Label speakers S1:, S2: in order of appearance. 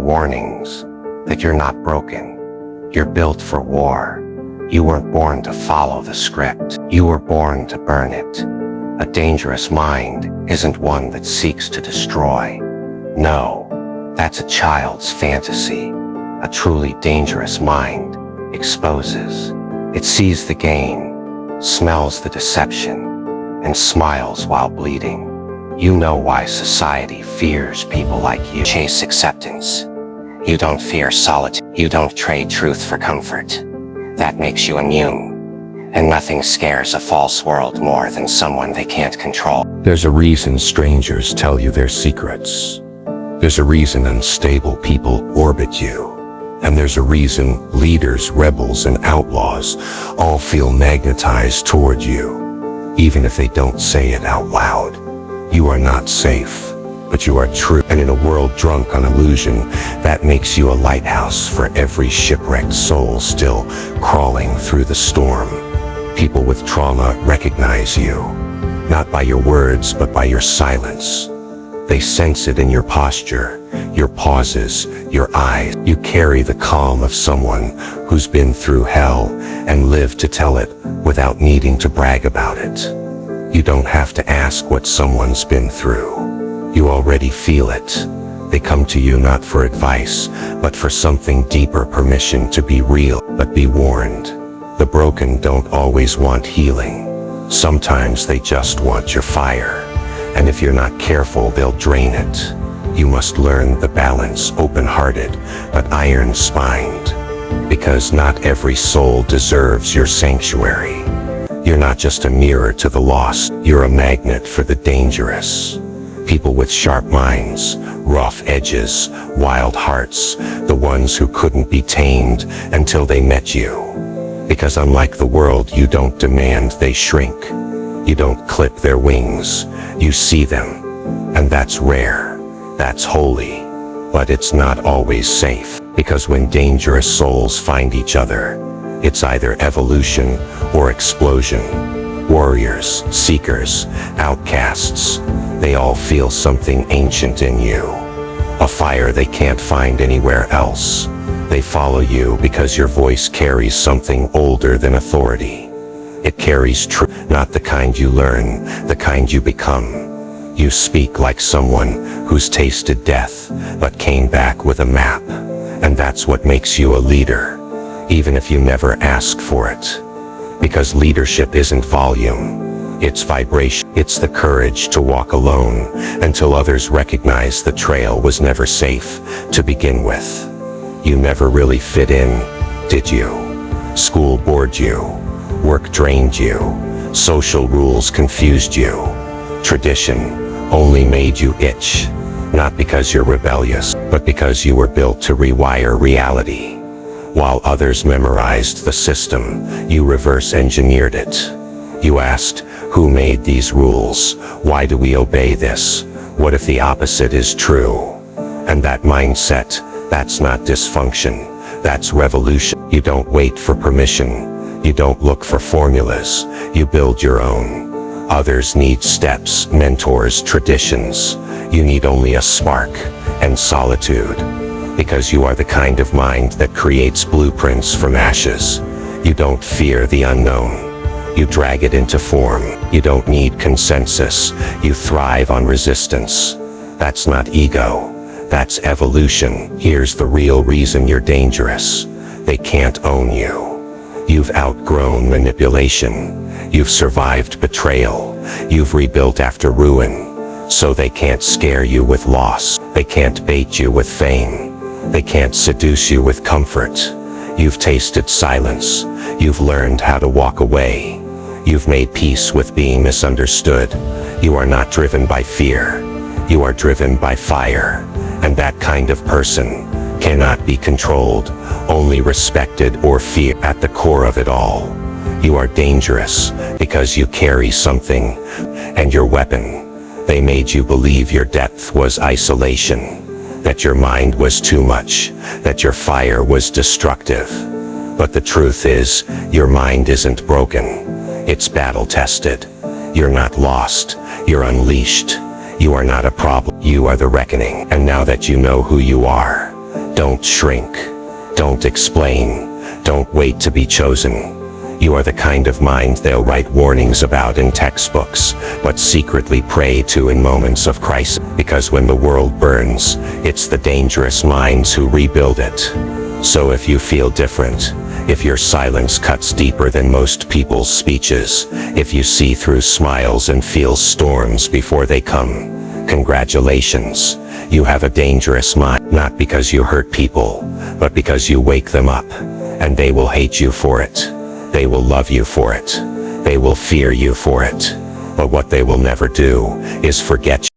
S1: warnings that you're not broken. You're built for war. You weren't born to follow the script. You were born to burn it. A dangerous mind isn't one that seeks to destroy. No, that's a child's fantasy. A truly dangerous mind exposes. It sees the gain, smells the deception, and smiles while bleeding. You know why society fears people like you. Chase acceptance. You don't fear solitude. You don't trade truth for comfort. That makes you immune. And nothing scares a false world more than someone they can't control.
S2: There's a reason strangers tell you their secrets. There's a reason unstable people orbit you. And there's a reason leaders, rebels, and outlaws all feel magnetized toward you, even if they don't say it out loud. You are not safe, but you are true. And in a world drunk on illusion, that makes you a lighthouse for every shipwrecked soul still crawling through the storm. People with trauma recognize you, not by your words, but by your silence. They sense it in your posture, your pauses, your eyes. You carry the calm of someone who's been through hell and lived to tell it without needing to brag about it. You don't have to ask what someone's been through. You already feel it. They come to you not for advice, but for something deeper, permission to be real. But be warned, the broken don't always want healing. Sometimes they just want your fire. And if you're not careful, they'll drain it. You must learn the balance, open-hearted, but iron-spined. Because not every soul deserves your sanctuary. You're not just a mirror to the lost, you're a magnet for the dangerous. People with sharp minds, rough edges, wild hearts, the ones who couldn't be tamed until they met you. Because unlike the world, you don't demand they shrink. You don't clip their wings, you see them. And that's rare, that's holy, but it's not always safe. Because when dangerous souls find each other, it's either evolution or explosion. Warriors, seekers, outcasts, they all feel something ancient in you. A fire they can't find anywhere else. They follow you because your voice carries something older than authority. It carries truth, not the kind you learn, the kind you become. You speak like someone who's tasted death, but came back with a map. And that's what makes you a leader, even if you never ask for it. Because leadership isn't volume, it's vibration. It's the courage to walk alone until others recognize the trail was never safe to begin with. You never really fit in, did you? School bored you. Work drained you. Social rules confused you. Tradition only made you itch. Not because you're rebellious, but because you were built to rewire reality. While others memorized the system, you reverse engineered it. You asked, who made these rules? Why do we obey this? What if the opposite is true? And that mindset, that's not dysfunction, that's revolution. You don't wait for permission. You don't look for formulas, you build your own. Others need steps, mentors, traditions. You need only a spark and solitude. Because you are the kind of mind that creates blueprints from ashes. You don't fear the unknown. You drag it into form. You don't need consensus. You thrive on resistance. That's not ego. That's evolution. Here's the real reason you're dangerous. They can't own you. You've outgrown manipulation. You've survived betrayal. You've rebuilt after ruin. So they can't scare you with loss. They can't bait you with fame. They can't seduce you with comfort. You've tasted silence. You've learned how to walk away. You've made peace with being misunderstood. You are not driven by fear. You are driven by fire. And that kind of person cannot be controlled, only respected or feared. At the core of it all, you are dangerous because you carry something, and your weapon. They made you believe your depth was isolation, that your mind was too much, that your fire was destructive. But the truth is, your mind isn't broken. It's battle-tested. You're not lost. You're unleashed. You are not a problem. You are the reckoning. And now that you know who you are, Don't shrink. Don't explain. Don't wait to be chosen. You are the kind of mind they'll write warnings about in textbooks, but secretly pray to in moments of crisis. Because when the world burns, it's the dangerous minds who rebuild it. So if you feel different, if your silence cuts deeper than most people's speeches, if you see through smiles and feel storms before they come, congratulations. You have a dangerous mind, not because you hurt people, but because you wake them up. And they will hate you for it. They will love you for it. They will fear you for it. But what they will never do is forget you.